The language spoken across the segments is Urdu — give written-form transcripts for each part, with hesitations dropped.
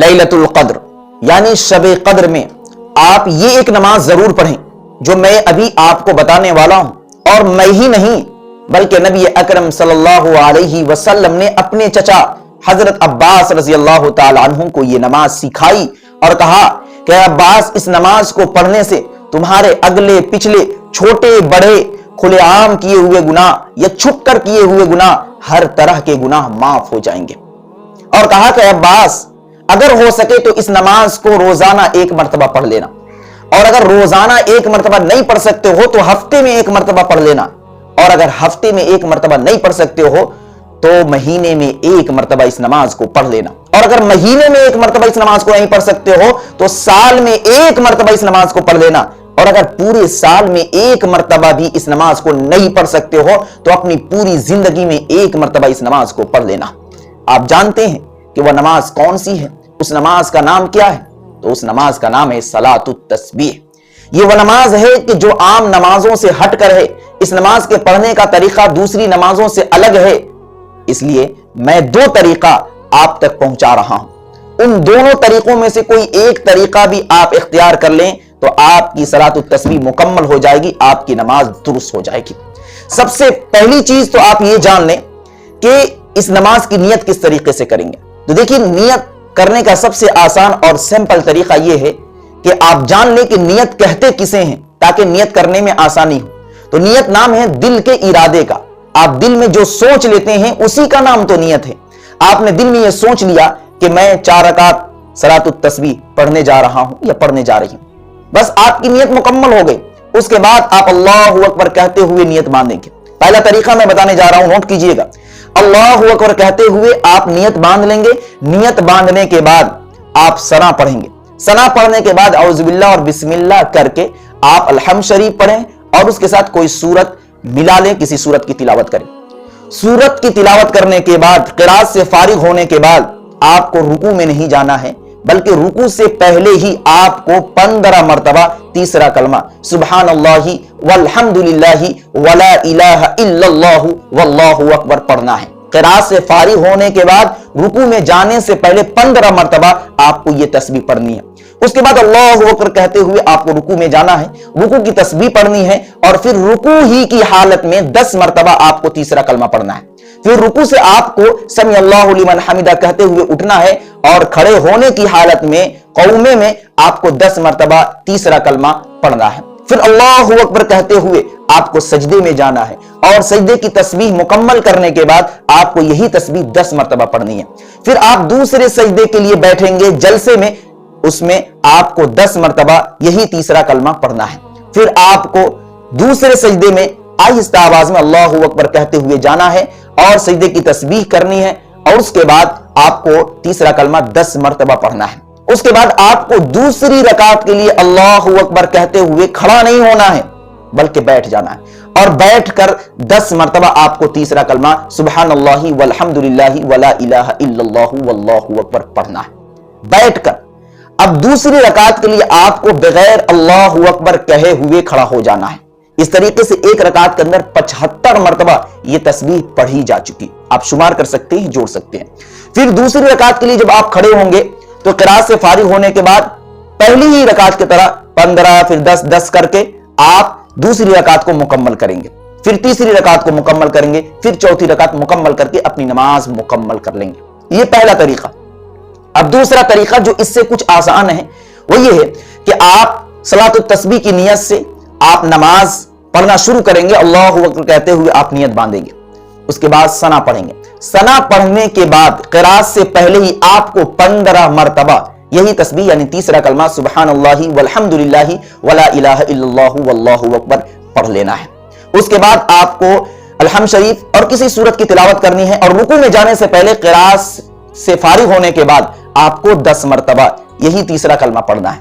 لیلۃ القدر یعنی شب قدر میں آپ یہ ایک نماز ضرور پڑھیں جو میں ابھی آپ کو بتانے والا ہوں، اور میں ہی نہیں بلکہ نبی اکرم صلی اللہ علیہ وسلم نے اپنے چچا حضرت عباس رضی اللہ تعالی عنہ کو یہ نماز سکھائی اور کہا کہ عباس، اس نماز کو پڑھنے سے تمہارے اگلے پچھلے چھوٹے بڑے کھلے عام کیے ہوئے گناہ یا چھپ کر کیے ہوئے گناہ، ہر طرح کے گناہ معاف ہو جائیں گے۔ اور کہا کہ عباس، اگر ہو سکے تو اس نماز کو روزانہ ایک مرتبہ پڑھ لینا، اور اگر روزانہ ایک مرتبہ نہیں پڑھ سکتے ہو تو ہفتے میں ایک مرتبہ پڑھ لینا، اور اگر ہفتے میں ایک مرتبہ نہیں پڑھ سکتے ہو تو مہینے میں ایک مرتبہ اس نماز کو پڑھ لینا، اور اگر مہینے میں ایک مرتبہ اس نماز کو نہیں پڑھ سکتے ہو تو سال میں ایک مرتبہ اس نماز کو پڑھ لینا، اور اگر پورے سال میں ایک مرتبہ بھی اس نماز کو نہیں پڑھ سکتے ہو تو اپنی پوری زندگی میں ایک مرتبہ اس نماز کو پڑھ لینا۔ آپ جانتے ہیں کہ وہ نماز کون سی ہے؟ اس نماز کا نام کیا ہے؟ تو اس نماز کا نام ہے صلاۃ التسبیح۔ یہ وہ نماز ہے کہ جو عام نمازوں سے ہٹ کر ہے۔ اس نماز کے پڑھنے کا طریقہ دوسری نمازوں سے الگ ہے، اس لیے میں دو طریقہ آپ تک پہنچا رہا ہوں۔ ان دونوں طریقوں میں سے کوئی ایک طریقہ بھی آپ اختیار کر لیں تو آپ کی صلاۃ التسبیح مکمل ہو جائے گی، آپ کی نماز درست ہو جائے گی۔ سب سے پہلی چیز تو آپ یہ جان لیں کہ اس نماز کی نیت کس طریقے سے کریں گے۔ تو دیکھیے، نیت کرنے کا سب سے آسان اور سمپل طریقہ یہ ہے کہ آپ جان لیں کہ نیت کہتے کسے ہیں تاکہ نیت کرنے میں آسانی ہو۔ تو نیت نام ہے دل کے ارادے کا۔ آپ دل میں جو سوچ لیتے ہیں اسی کا نام تو نیت ہے۔ آپ نے دل میں یہ سوچ لیا کہ میں 4 رکعت صلاۃ التسبیح پڑھنے جا رہا ہوں یا پڑھنے جا رہی ہوں، بس آپ کی نیت مکمل ہو گئی۔ اس کے بعد آپ اللہ اکبر کہتے ہوئے نیت باندھیں گے۔ پہلا طریقہ میں بتانے جا رہا ہوں، نوٹ کیجئے گا۔ اللہ اکبر کہتے ہوئے آپ نیت باندھ لیں گے۔ نیت باندھنے کے بعد آپ ثنا پڑھیں گے۔ ثنا پڑھنے کے بعد اعوذ باللہ اور بسم اللہ کر کے آپ الحمد شریف پڑھیں اور اس کے ساتھ کوئی سورت ملا لیں، کسی سورت کی تلاوت کریں۔ سورت کی تلاوت کرنے کے بعد، قرات سے فارغ ہونے کے بعد آپ کو رکوع میں نہیں جانا ہے، بلکہ رکوع سے پہلے ہی آپ کو 15 مرتبہ تیسرا کلمہ سبحان اللہ والحمد للہ ولا الہ الا اللہ واللہ اکبر پڑھنا ہے۔ قرات سے فارغ ہونے کے بعد رکوع میں جانے سے پہلے 15 مرتبہ آپ کو یہ تسبیح پڑھنی ہے۔ اس کے بعد اللہ اکبر کہتے ہوئے آپ کو رکوع میں جانا ہے، رکوع کی تسبیح پڑھنی ہے، اور پھر رکوع ہی کی حالت میں 10 مرتبہ آپ کو تیسرا کلمہ پڑھنا ہے۔ پھر رکوع سے آپ کو سمع اللہ لمن حمدہ کہتے ہوئے اٹھنا ہے، اور کھڑے ہونے کی حالت میں قومے میں آپ کو 10 مرتبہ تیسرا کلمہ پڑھنا ہے۔ پھر اللہ اکبر کہتے ہوئے آپ کو سجدے میں جانا ہے، اور سجدے کی تسبیح مکمل کرنے کے بعد آپ کو یہی تسبیح 10 مرتبہ پڑھنی ہے۔ پھر آپ دوسرے سجدے کے لیے بیٹھیں گے جلسے میں، اس میں آپ کو 10 مرتبہ یہی تیسرا کلمہ پڑھنا ہے۔ پھر آپ کو دوسرے سجدے میں آہستہ آواز میں اللہ اکبر کہتے ہوئے جانا ہے اور سجدے کی تسبیح کرنی ہے، اور اس کے بعد آپ کو تیسرا کلمہ 10 مرتبہ پڑھنا ہے۔ اس کے بعد آپ کو دوسری رکعت کے لیے اللہ اکبر کہتے ہوئے کھڑا نہیں ہونا ہے بلکہ بیٹھ جانا ہے، اور بیٹھ کر 10 مرتبہ آپ کو تیسرا کلمہ سبحان اللہ والحمد للہ ولا الہ الا اللہ واللہ اکبر پڑھنا ہے بیٹھ کر۔ اب دوسری رکعت کے لیے آپ کو بغیر اللہ اکبر کہے ہوئے کھڑا ہو جانا ہے۔ اس طریقے سے ایک رکعت کے اندر 75 مرتبہ یہ تسبیح پڑھی جا چکی، آپ شمار کر سکتے ہیں، جوڑ سکتے ہیں۔ پھر دوسری رکعت کے لیے جب آپ کھڑے ہوں گے تو قرات سے فارغ ہونے کے بعد پہلی ہی رکعت کی طرح 15 پھر 10 10 کر کے آپ دوسری رکعت کو مکمل کریں گے، پھر تیسری رکعت کو مکمل کریں گے، پھر چوتھی رکعت مکمل کر کے اپنی نماز مکمل کر لیں گے۔ یہ پہلا طریقہ۔ اب دوسرا طریقہ جو اس سے کچھ آسان ہے وہ یہ ہے کہ آپ صلاۃ التسبیح کی نیت سے آپ نماز پڑھنا شروع کریں گے، اللہ اکبر کہتے ہوئے آپ نیت باندھیں گے، اس کے بعد ثنا پڑھیں گے۔ ثنا پڑھنے کے بعد قرات سے پہلے ہی آپ کو 15 مرتبہ یہی تسبیح یعنی تیسرا کلمہ سبحان اللہ والحمد للہ ولا الہ الا اللہ واللہ اکبر پڑھ لینا ہے۔ اس کے بعد آپ کو الحمد شریف اور کسی سورت کی تلاوت کرنی ہے، اور رکوع میں جانے سے پہلے قرات سے فارغ ہونے کے بعد آپ کو 10 مرتبہ یہی تیسرا کلمہ پڑھنا ہے۔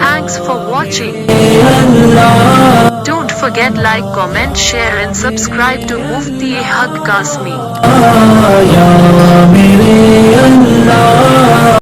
Thanks for watching. Don't forget like, comment, share and subscribe to Mufti-e-Haq Kasmi.